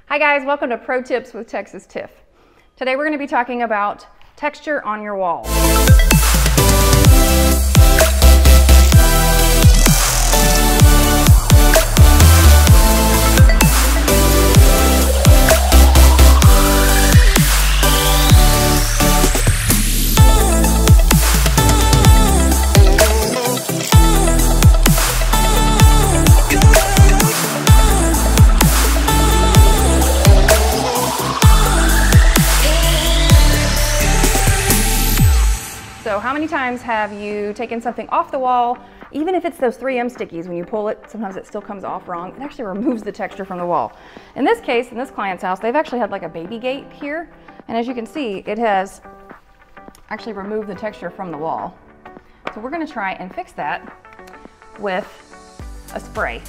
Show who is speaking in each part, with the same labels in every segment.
Speaker 1: Hi guys, welcome to Pro Tips with Texas Tiff. Today we're going to be talking about texture on your wall. So how many times have you taken something off the wall, even if it's those 3M stickies, when you pull it, sometimes it still comes off wrong. It actually removes the texture from the wall. In this case, in this client's house, they've actually had like a baby gate here. And as you can see, it has actually removed the texture from the wall. So we're gonna try and fix that with a spray.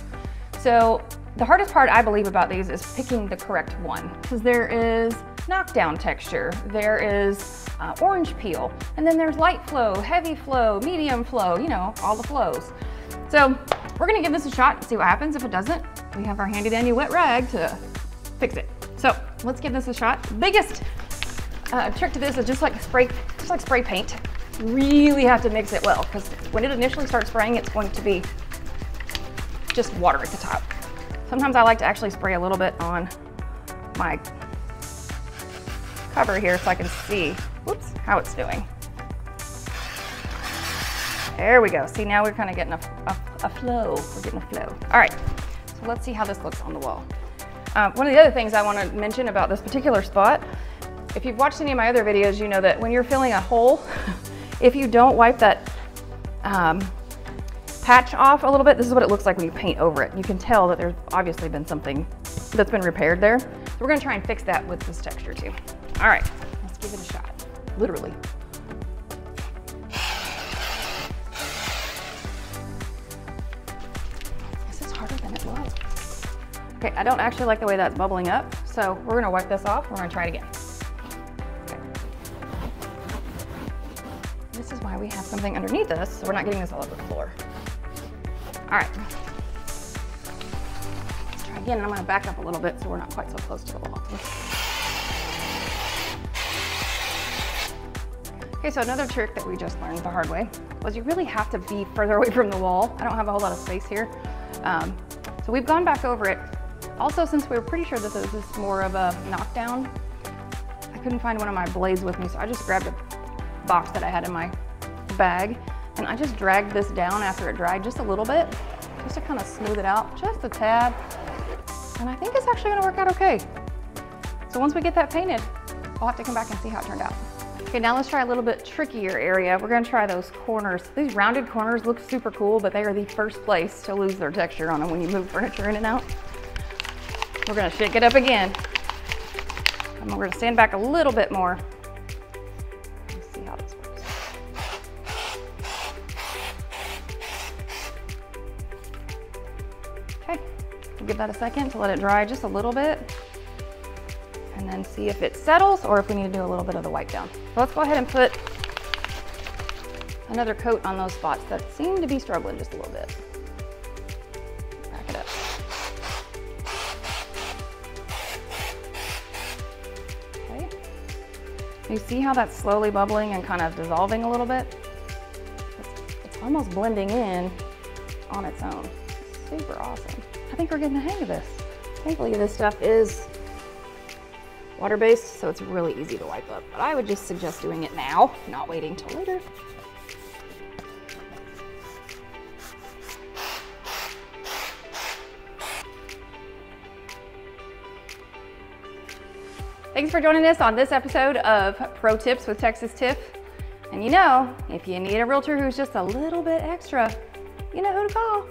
Speaker 1: So the hardest part I believe about these is picking the correct one, because there is knockdown texture, there is orange peel, and then there's light flow, heavy flow, medium flow, you know, all the flows. So we're gonna give this a shot and see what happens. If it doesn't, we have our handy dandy wet rag to fix it. So let's give this a shot. The biggest trick to this is just like spray paint. You really have to mix it well, because when it initially starts spraying, it's going to be just water at the top. Sometimes I like to actually spray a little bit on my cover here so I can see, whoops, how it's doing. There we go. See, now we're kind of getting a flow. We're getting a flow. All right, so let's see how this looks on the wall. One of the other things I want to mention about this particular spot, if you've watched any of my other videos, you know that when you're filling a hole, if you don't wipe that patch off a little bit, this is what it looks like when you paint over it. You can tell that there's obviously been something that's been repaired there. So we're gonna try and fix that with this texture too. All right, let's give it a shot, literally. This is harder than it looks. Okay, I don't actually like the way that's bubbling up, so we're gonna wipe this off. We're gonna try it again. Okay. This is why we have something underneath us, so we're not getting this all over the floor. All right, let's try again, and I'm gonna back up a little bit so we're not quite so close to the wall. Okay, so another trick that we just learned the hard way was you really have to be further away from the wall. I don't have a whole lot of space here. So we've gone back over it. Also, since we were pretty sure this is more of a knockdown, I couldn't find one of my blades with me, so I just grabbed a box that I had in my bag, and I just dragged this down after it dried just a little bit, just to kind of smooth it out, just a tad. And I think it's actually gonna work out okay. So once we get that painted, we'll have to come back and see how it turned out. Okay, now let's try a little bit trickier area. We're gonna try those corners. These rounded corners look super cool, but they are the first place to lose their texture on them when you move furniture in and out. We're gonna shake it up again. And we're gonna stand back a little bit more. Let's see how this works. Okay, we'll give that a second to let it dry just a little bit, and then see if it settles or if we need to do a little bit of the wipe down. So let's go ahead and put another coat on those spots that seem to be struggling just a little bit. Back it up. Okay. You see how that's slowly bubbling and kind of dissolving a little bit? It's almost blending in on its own. It's super awesome. I think we're getting the hang of this. Thankfully, this stuff is water-based, so it's really easy to wipe up. But I would just suggest doing it now, not waiting till later. Thanks for joining us on this episode of Pro Tips with Texas Tiff. And you know, if you need a realtor who's just a little bit extra, you know who to call.